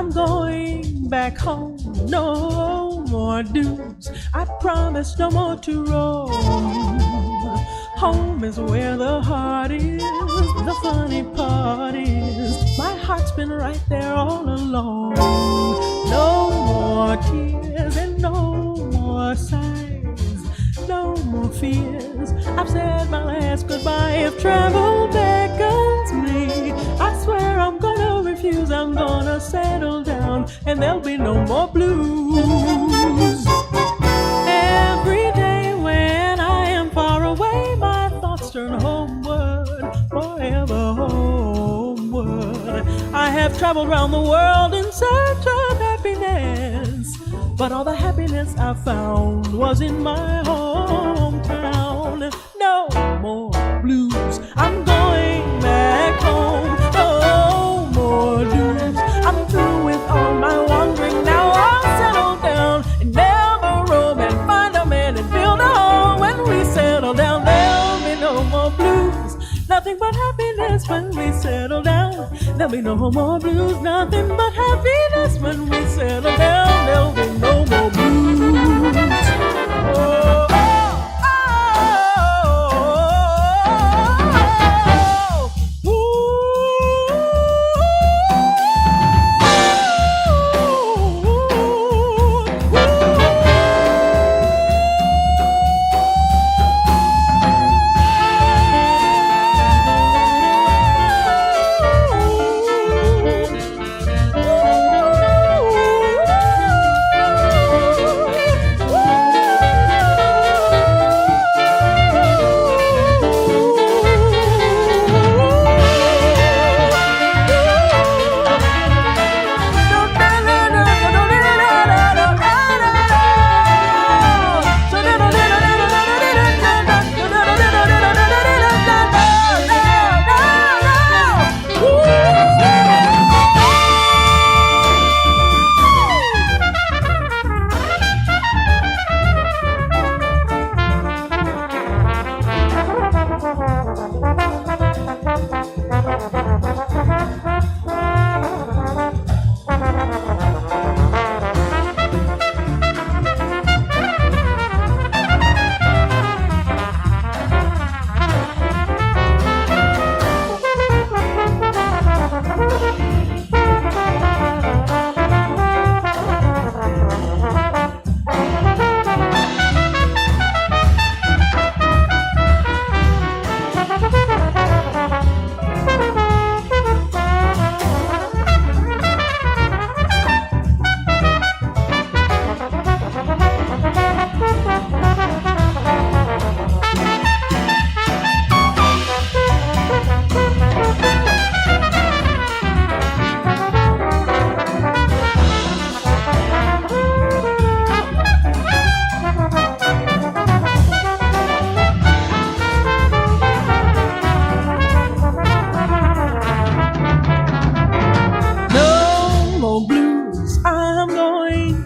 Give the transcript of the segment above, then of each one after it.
I'm going back home. No more dues. I promise no more to roam. Home is where the heart is. The funny part is my heart's been right there all along. No more tears and no more sighs. No more fears. I've said my last goodbye. If travel beckons me, I swear I'm gonna refuse. I'm gonna settle down, and there'll be no more blues. Every day when I am far away, my thoughts turn homeward, forever homeward. I have traveled round the world in search of happiness, but all the happiness I found was in my hometown. No more blues. I'm going back home. No more blues. I'm through with all my wandering. Now I'll settle down and never roam and find a man and build a home. When we settle down, there'll be no more blues. Nothing but happiness when we settle down. There'll be no more blues. Nothing but happiness when we settle down. There'll be no more blues. Oh, oh, oh, oh,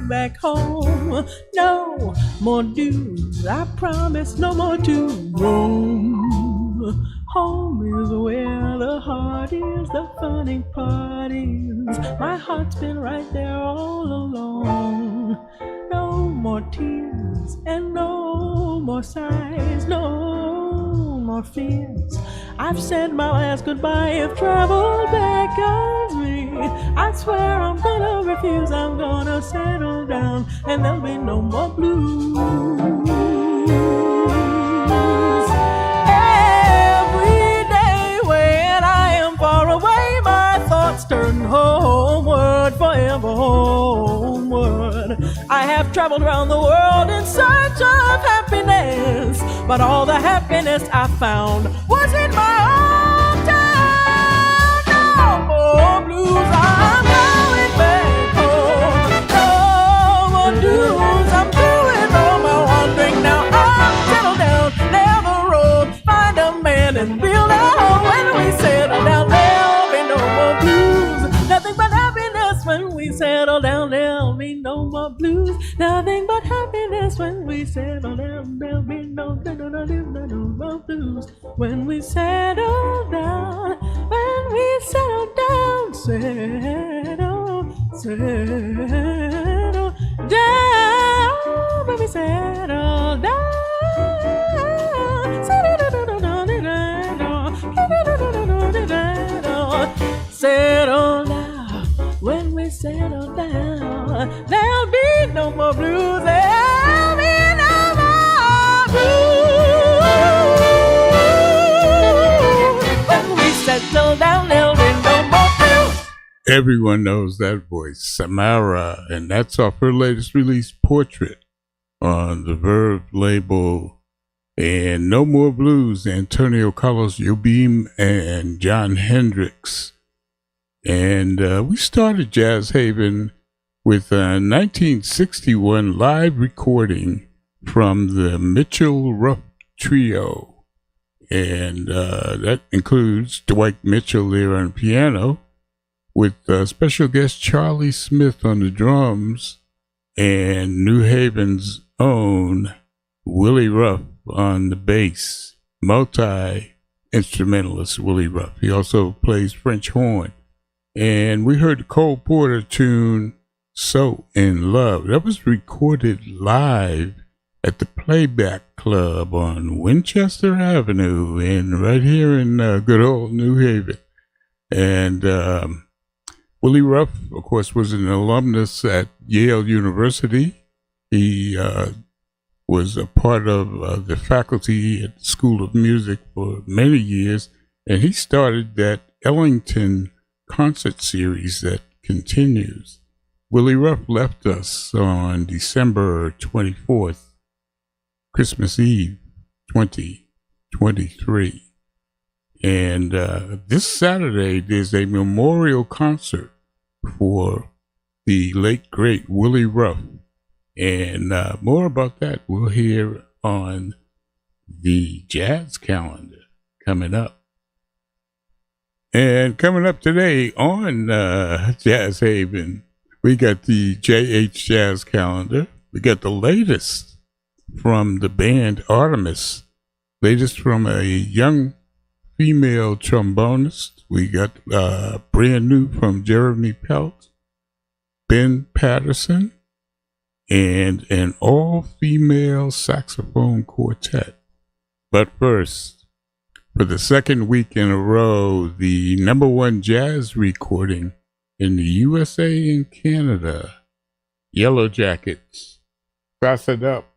back home. No more dues. I promise no more to roam. Home is where the heart is. The funny part is my heart's been right there all along. No more tears and no more sighs. No more fears. I've said my last goodbye. If travel beckons me, I swear I'm gonna refuse. I'm gonna settle down, and there'll be no more blues. Every day when I am far away, my thoughts turn homeward, forever homeward. I have traveled around the world in search of happiness, but all the happiness I found was in my hometown. No more blues. I'm going back home. No more dues. I'm through with all my wandering. Now I'm settled down, never roam. Find a man and build a home. When we settle down, there'll be no more blues. Nothing but happiness when we settle down. There'll be no more blues. Nothing but happiness when we settle down. There'll be no more blues. When we settle down, when we settle down, settle settle down, baby, settle down. Settle down. When we settle down, there'll be no more blues. There'll be no more blues. When we settle down, there'll be no more blues. Everyone knows that voice, Samara, and that's off her latest release, Portrait, on the Verve label. And No More Blues, Antonio Carlos Jobim and John Hendricks. And we started Jazz Haven with a 1961 live recording from the Mitchell Ruff Trio. And that includes Dwight Mitchell there on piano, with special guest Charlie Smith on the drums, and New Haven's own Willie Ruff on the bass, multi-instrumentalist Willie Ruff. He also plays French horn. And we heard the Cole Porter tune, So in Love. That was recorded live at the Playback Club on Winchester Avenue and right here in good old New Haven. And Willie Ruff, of course, was an alumnus at Yale University. He was a part of the faculty at the School of Music for many years, and he started that Ellington concert series that continues. Willie Ruff left us on December 24th, Christmas Eve, 2023. And this Saturday, there's a memorial concert for the late, great Willie Ruff. And more about that we'll hear on the jazz calendar coming up. And coming up today on Jazz Haven, we got the JH Jazz calendar. We got the latest from the band Artemis, latest from a young female trombonist. We got brand new from Jeremy Pelt, Ben Patterson, and an all-female saxophone quartet. But first, for the second week in a row, the #1 jazz recording in the USA and Canada, Yellow Jackets, Pass It Up.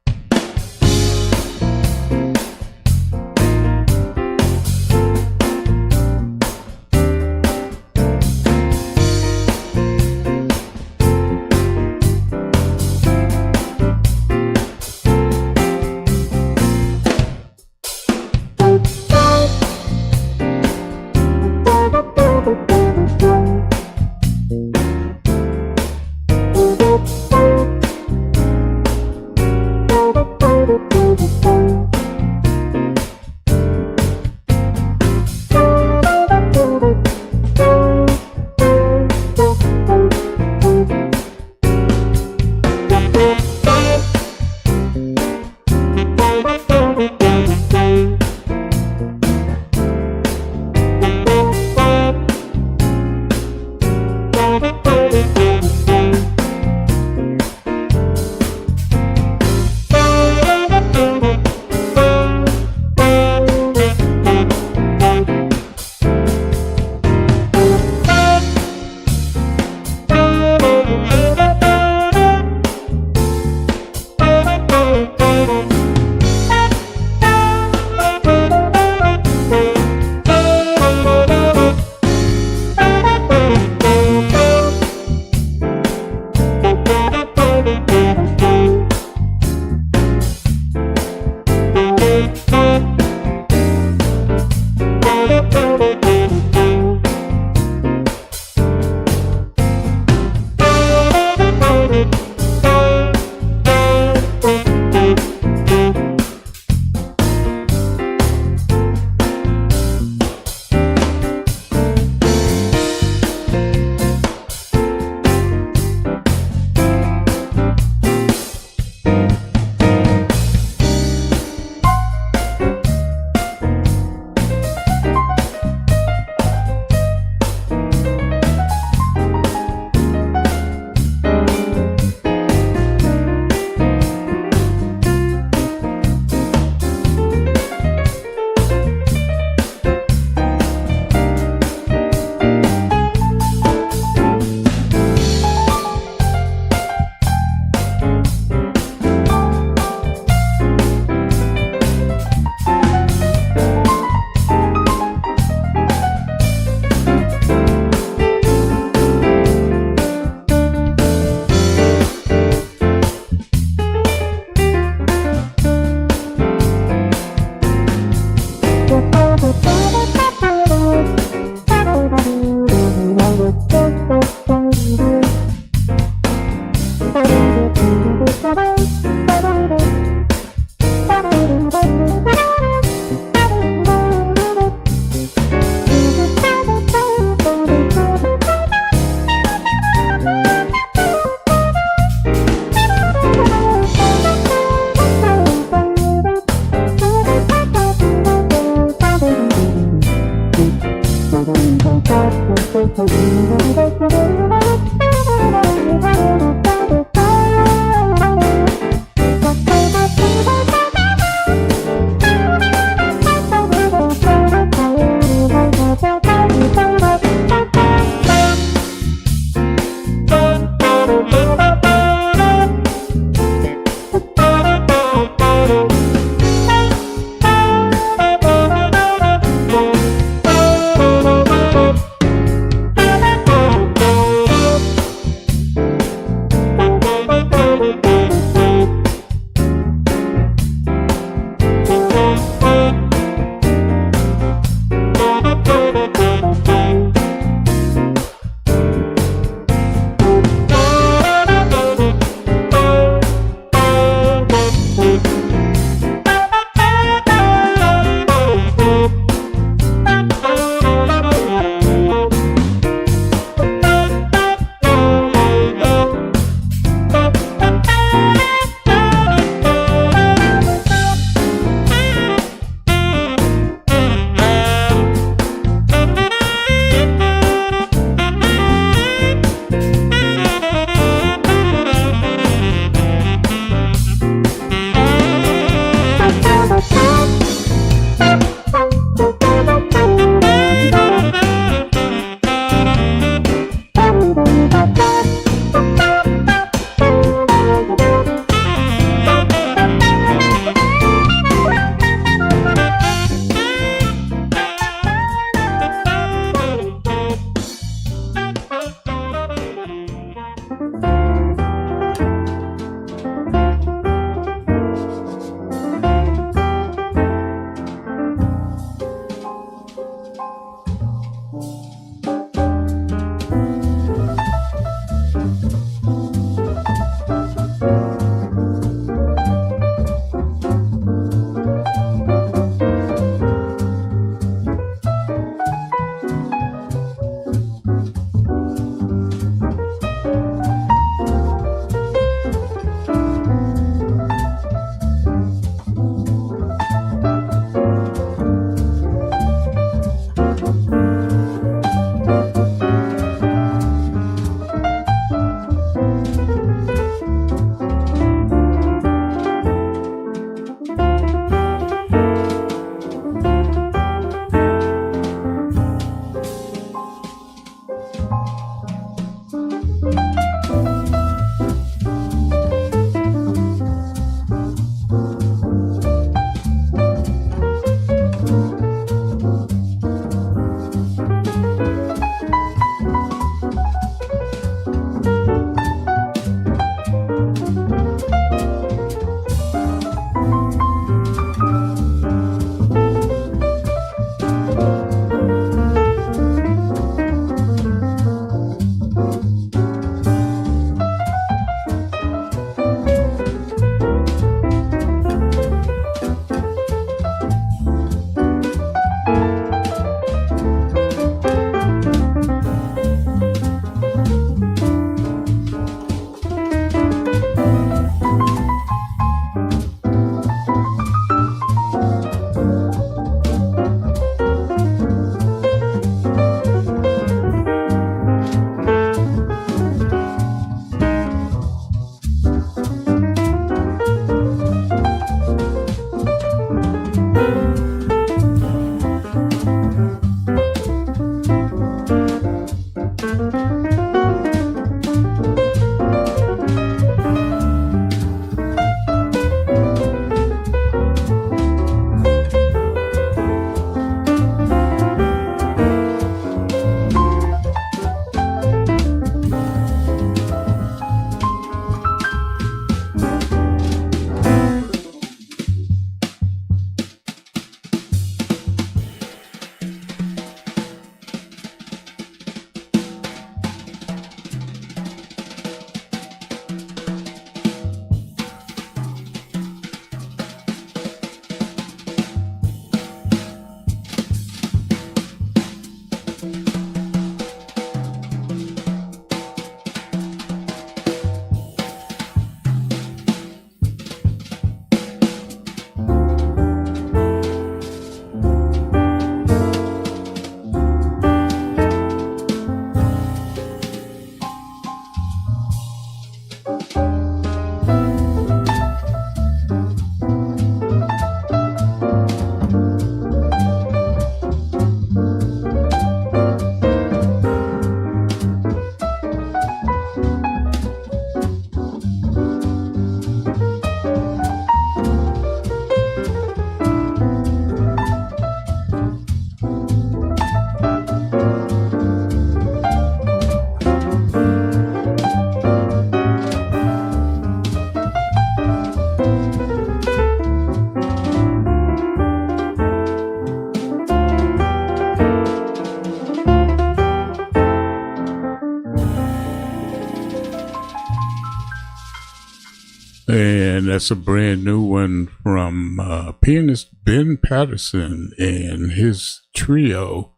And that's a brand new one from pianist Ben Patterson and his trio.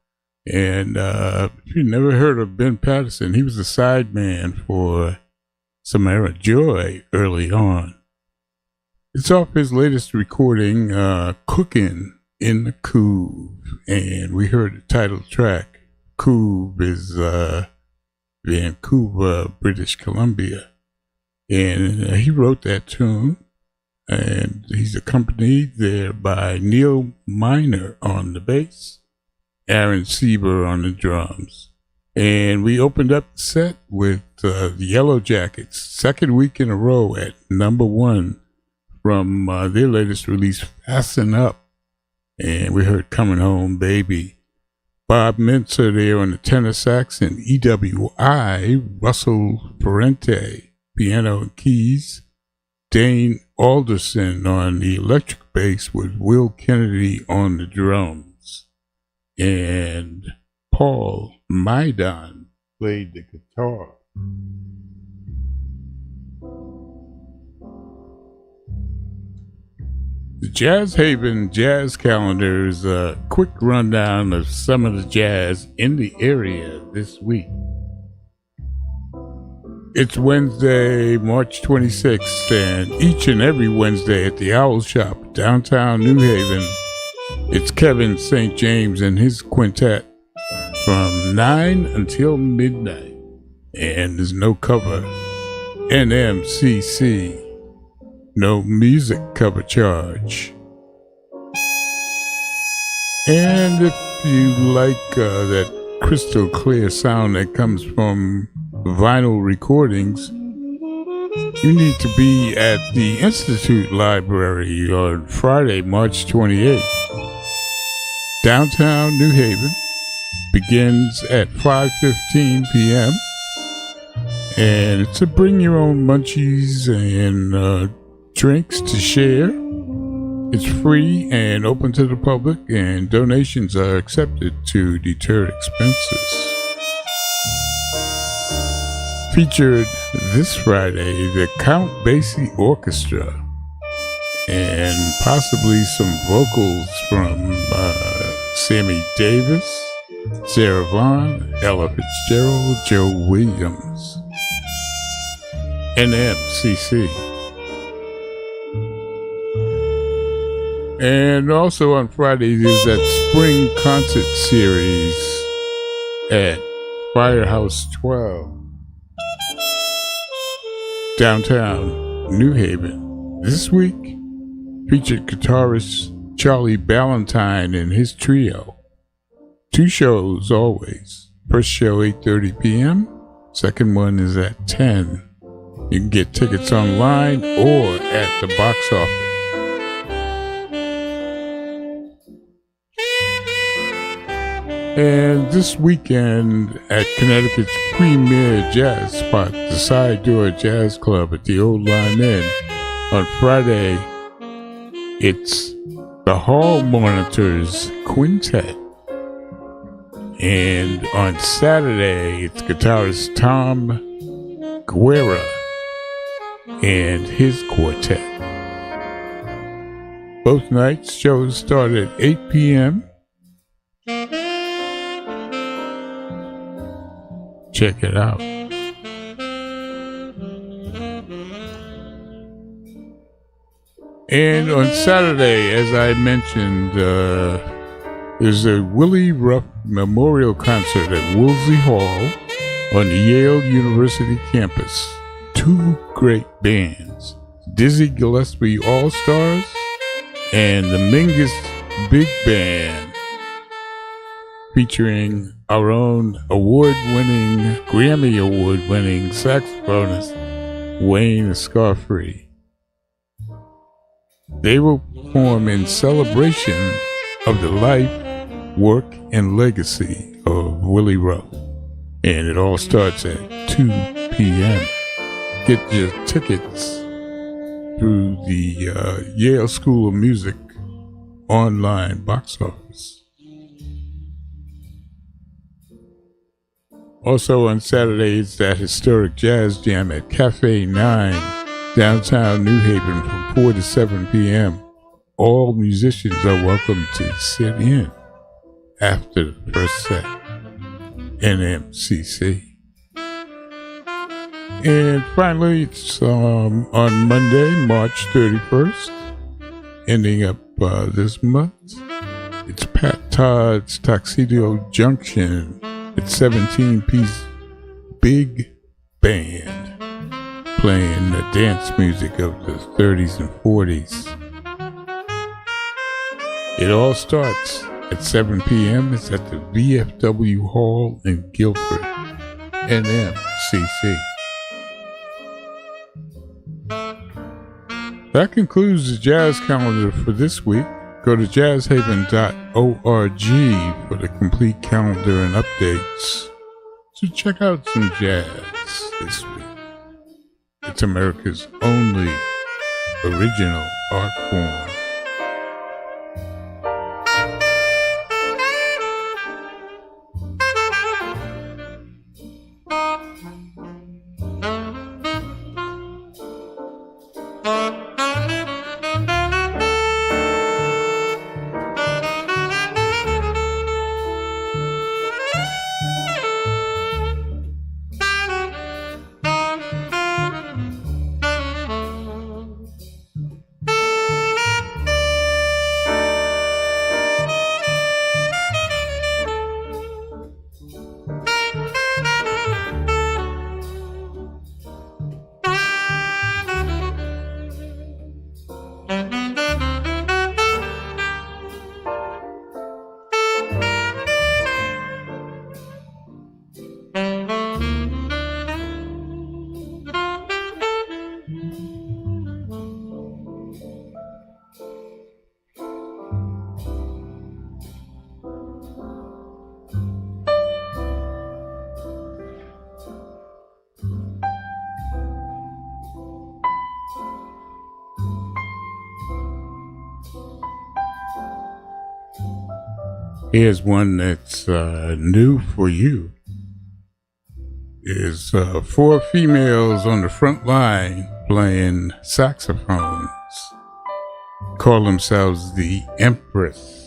And if you never heard of Ben Patterson, he was a sideman for Samara Joy early on. It's off his latest recording, Cookin' in the Couve. And we heard the title track. Couve is Vancouver, British Columbia. And he wrote that tune, and he's accompanied there by Neil Miner on the bass, Aaron Sieber on the drums. And we opened up the set with the Yellow Jackets, second week in a row at number 1 from their latest release, Fasten Up. And we heard Coming Home, Baby. Bob Mintzer there on the tenor sax, and EWI, Russell Parente, piano and keys, Dane Alderson on the electric bass with Will Kennedy on the drums, and Paul Maidon played the guitar. The Jazz Haven Jazz Calendar is a quick rundown of some of the jazz in the area this week. It's Wednesday, March 26th, and each and every Wednesday at the Owl Shop, downtown New Haven, it's Kevin St. James and his quintet from 9 until midnight. And there's no cover. NMCC. No music cover charge. And if you like that crystal clear sound that comes from vinyl recordings, you need to be at the Institute Library on Friday, March 28th. Downtown New Haven begins at 5:15 p.m. And it's a bring your own munchies and drinks to share. It's free and open to the public, and donations are accepted to deter expenses. Featured this Friday, the Count Basie Orchestra, and possibly some vocals from Sammy Davis, Sarah Vaughan, Ella Fitzgerald, Joe Williams, NMCC. And also on Friday, there's that spring concert series at Firehouse 12. Downtown New Haven. This week featured guitarist Charlie Ballantyne and his trio. 2 shows always. First show 8:30 p.m. Second one is at 10. You can get tickets online or at the box office. And this weekend at Connecticut's premier jazz spot, the Side Door Jazz Club at the Old Lime Inn, on Friday, it's the Hall Monitors Quintet. And on Saturday, it's guitarist Tom Guerra and his quartet. Both nights, shows start at 8 p.m. Check it out. And on Saturday, as I mentioned, there's a Willie Ruff Memorial Concert at Woolsey Hall on the Yale University campus. 2 great bands, Dizzy Gillespie All-Stars and the Mingus Big Band, featuring our own Grammy Award-winning saxophonist, Wayne Escofree. They will perform in celebration of the life, work, and legacy of Willie Ruff. And it all starts at 2 p.m. Get your tickets through the Yale School of Music online box office. Also on Saturday, it's that historic jazz jam at Cafe 9 downtown New Haven from 4 to 7 p.m. All musicians are welcome to sit in after the first set. NMCC. And finally, it's on Monday, March 31st, ending up this month. It's Pat Todd's Tuxedo Junction. It's 17-piece big band playing the dance music of the 30s and 40s. It all starts at 7 p.m. It's at the VFW Hall in Guilford, NMCC. That concludes the jazz calendar for this week. Go to jazzhaven.org for the complete calendar and updates. So check out some jazz this week. It's America's only original art form. Here's one that's new for you. Is 4 females on the front line playing saxophones. Call themselves the Empress.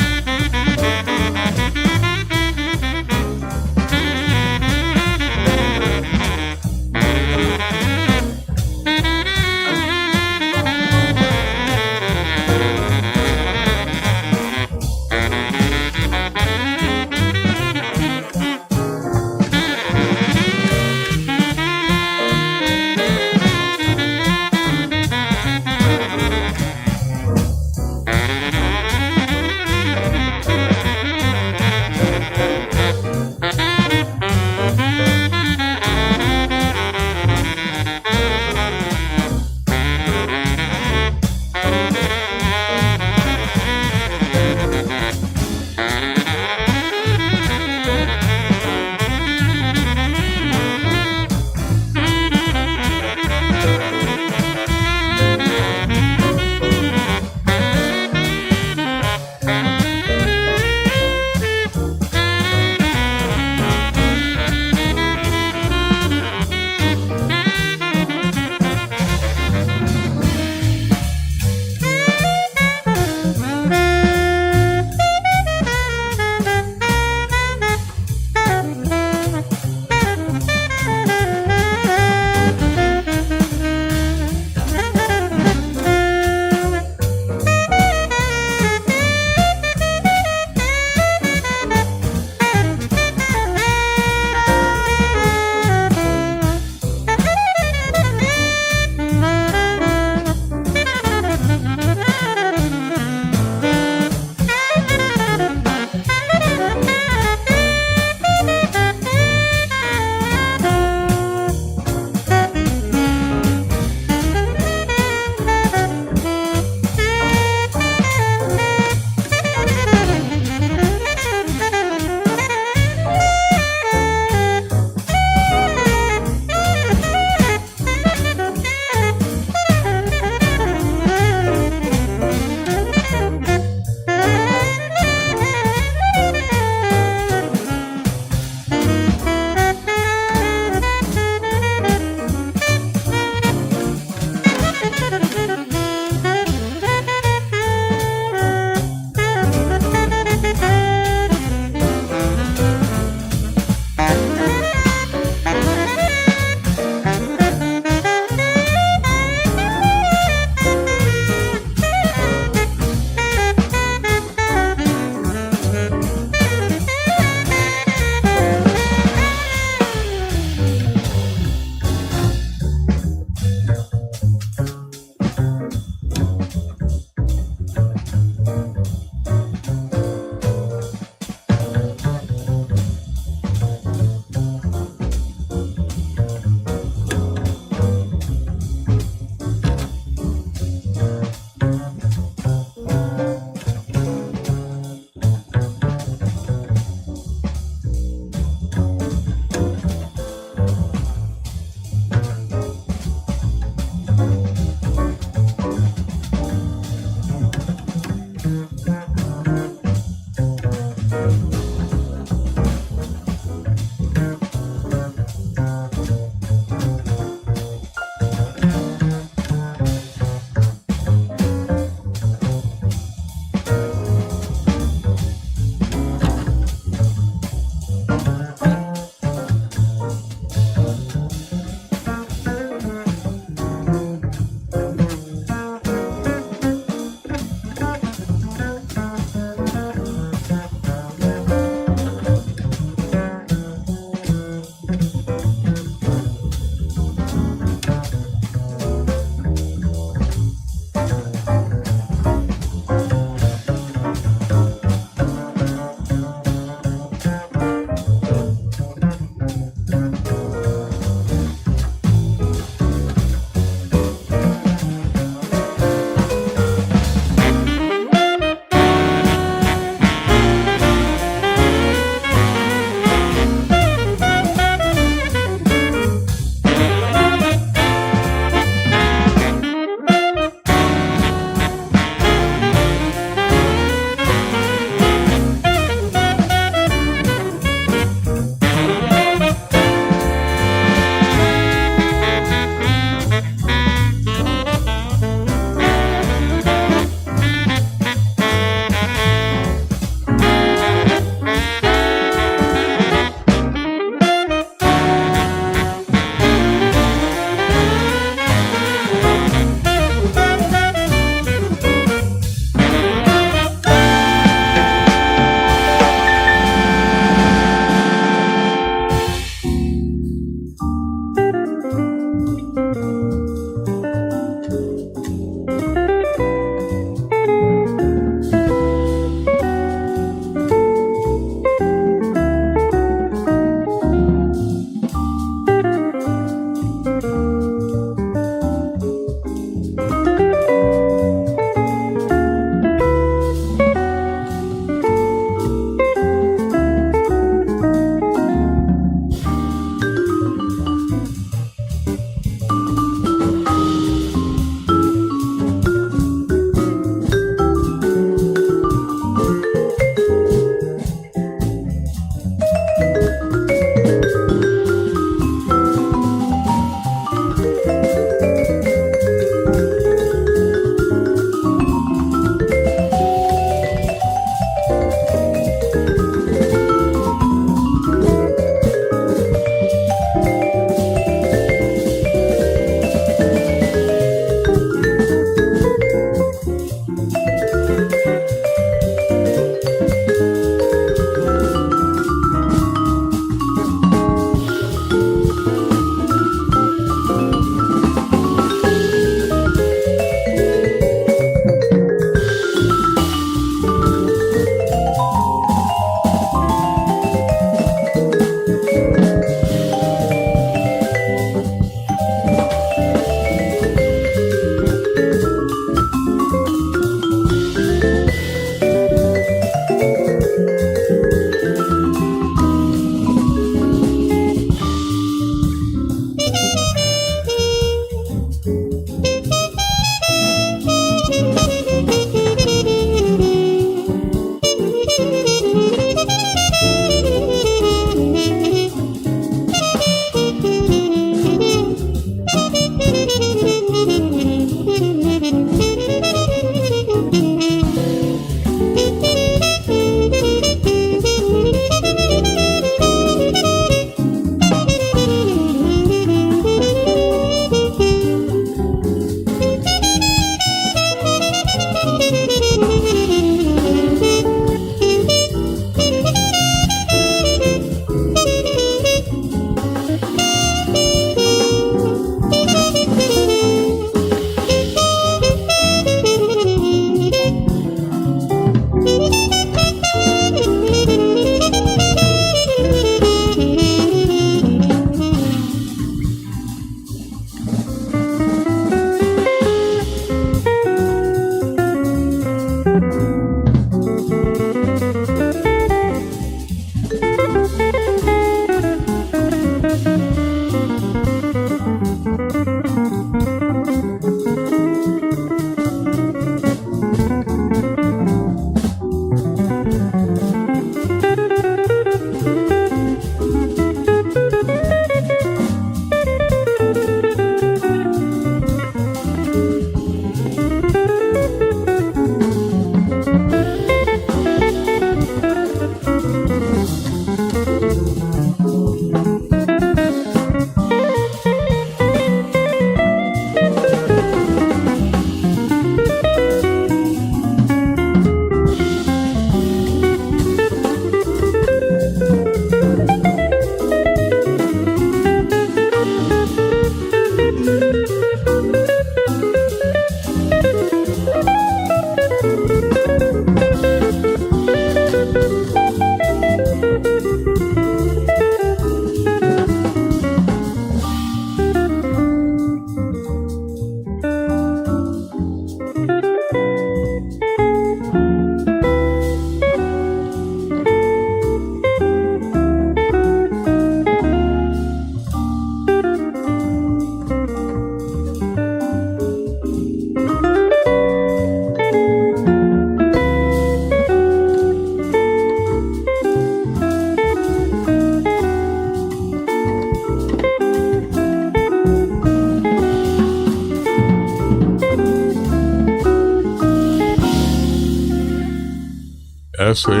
That's a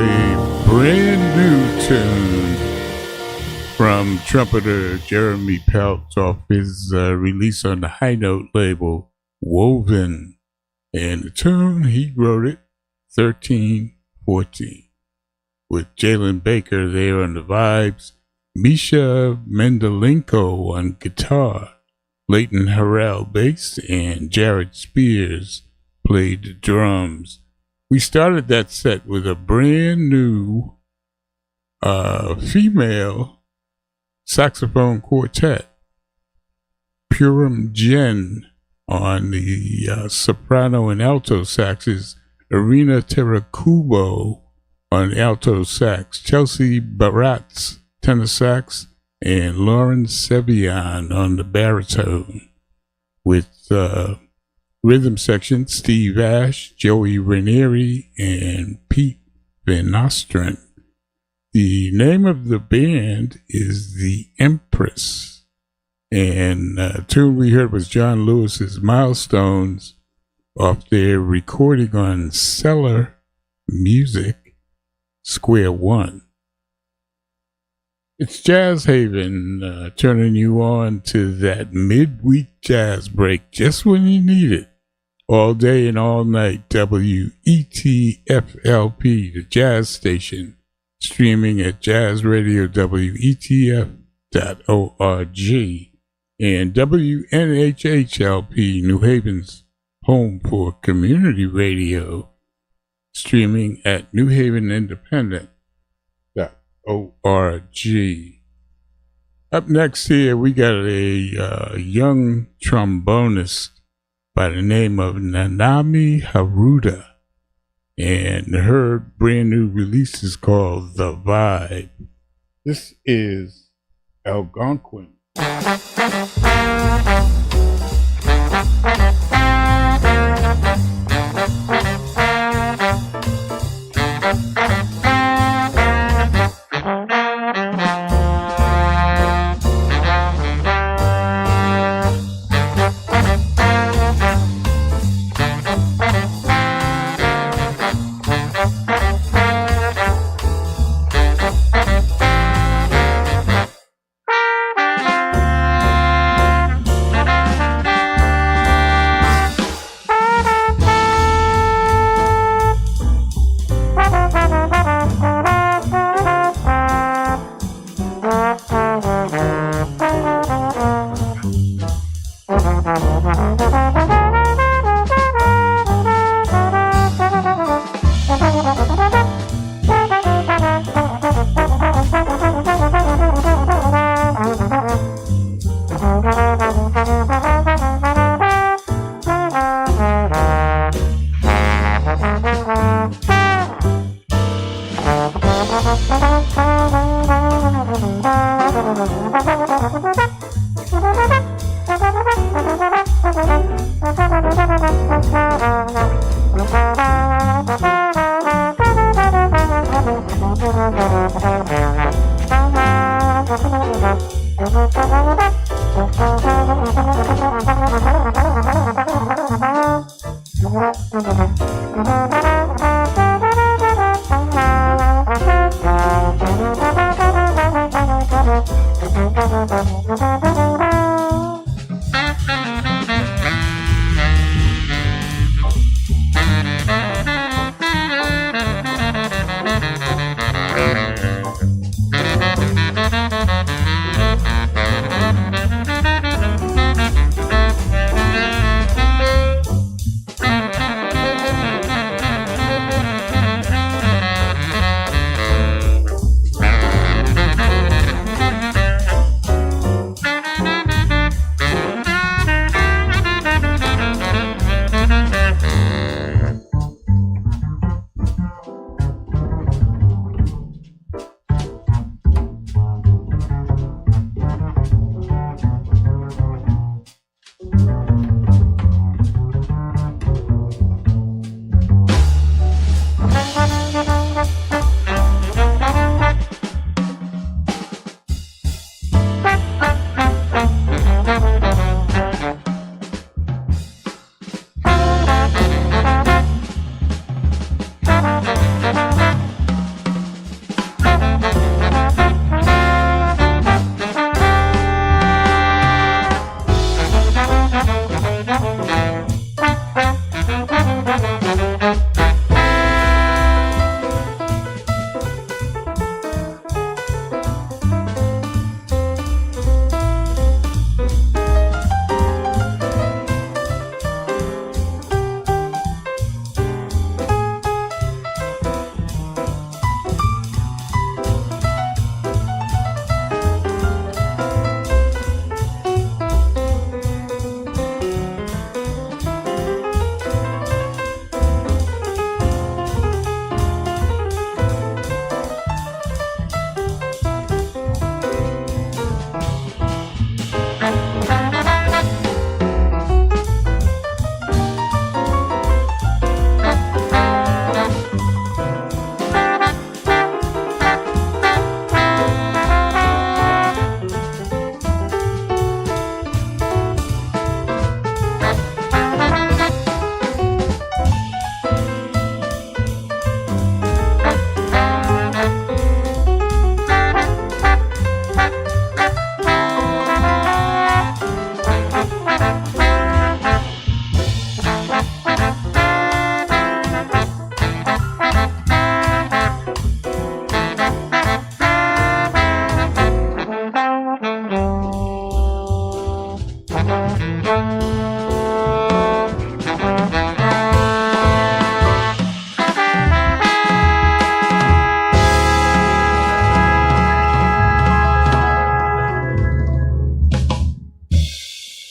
brand new tune from trumpeter Jeremy Peltz off his release on the High Note label, Woven. And the tune, he wrote it, 1314. With Jalen Baker there on the vibes, Misha Mendelenko on guitar, Leighton Harrell bass, and Jared Spears played the drums. We started that set with a brand new female saxophone quartet, Purim Jen on the soprano and alto saxes, Irina Terakubo on alto sax, Chelsea Baratz tenor sax, and Lauren Sevian on the baritone. With rhythm section, Steve Ash, Joey Ranieri, and Pete Van Nostrand. The name of the band is The Empress. And the tune we heard was John Lewis's Milestones off their recording on Cellar Music, Square One. It's Jazz Haven, turning you on to that midweek jazz break just when you need it. All day and all night, WETFLP, the jazz station, streaming at jazzradiowetf.org, and WNHHLP, New Haven's home for community radio, streaming at newhavenindependent.org. Up next here, we got a young trombonist by the name of Nanami Haruda, and her brand new release is called The Vibe. This is Algonquin.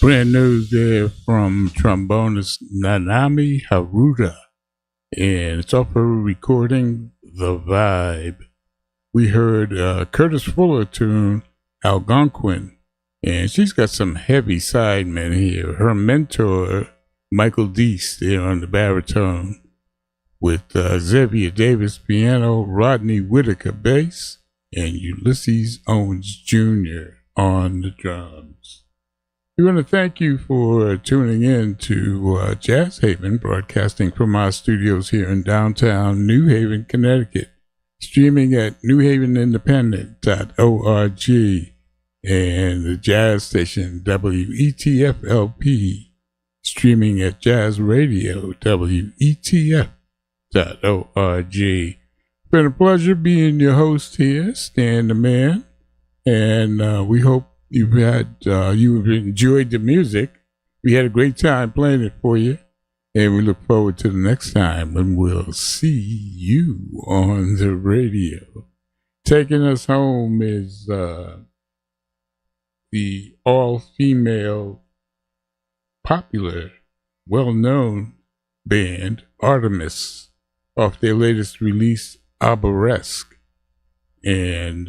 Brand new there from trombonist Nanami Haruta. And it's off her recording, The Vibe. We heard Curtis Fuller tune, Algonquin. And she's got some heavy sidemen here. Her mentor, Michael Deese, there on the baritone, with Xavier Davis piano, Rodney Whitaker bass, and Ulysses Owens Jr. on the drums. We want to thank you for tuning in to Jazz Haven, broadcasting from our studios here in downtown New Haven, Connecticut, streaming at newhavenindependent.org and the jazz station WETFLP, streaming at Jazz Radio WETF.org. Been a pleasure being your host here, Stan the Man, and we hope you've enjoyed the music. We had a great time playing it for you, and we look forward to the next time when we'll see you on the radio. Taking us home is the all-female, popular, well-known band Artemis, off their latest release, Arboresque, and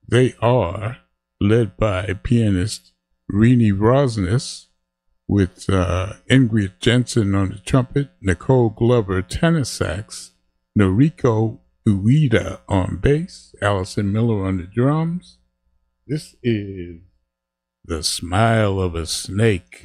they are led by pianist Rini Rosnes, with Ingrid Jensen on the trumpet, Nicole Glover tenor sax, Noriko Ueda on bass, Allison Miller on the drums. This is The Smile of a Snake.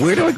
Where do I go?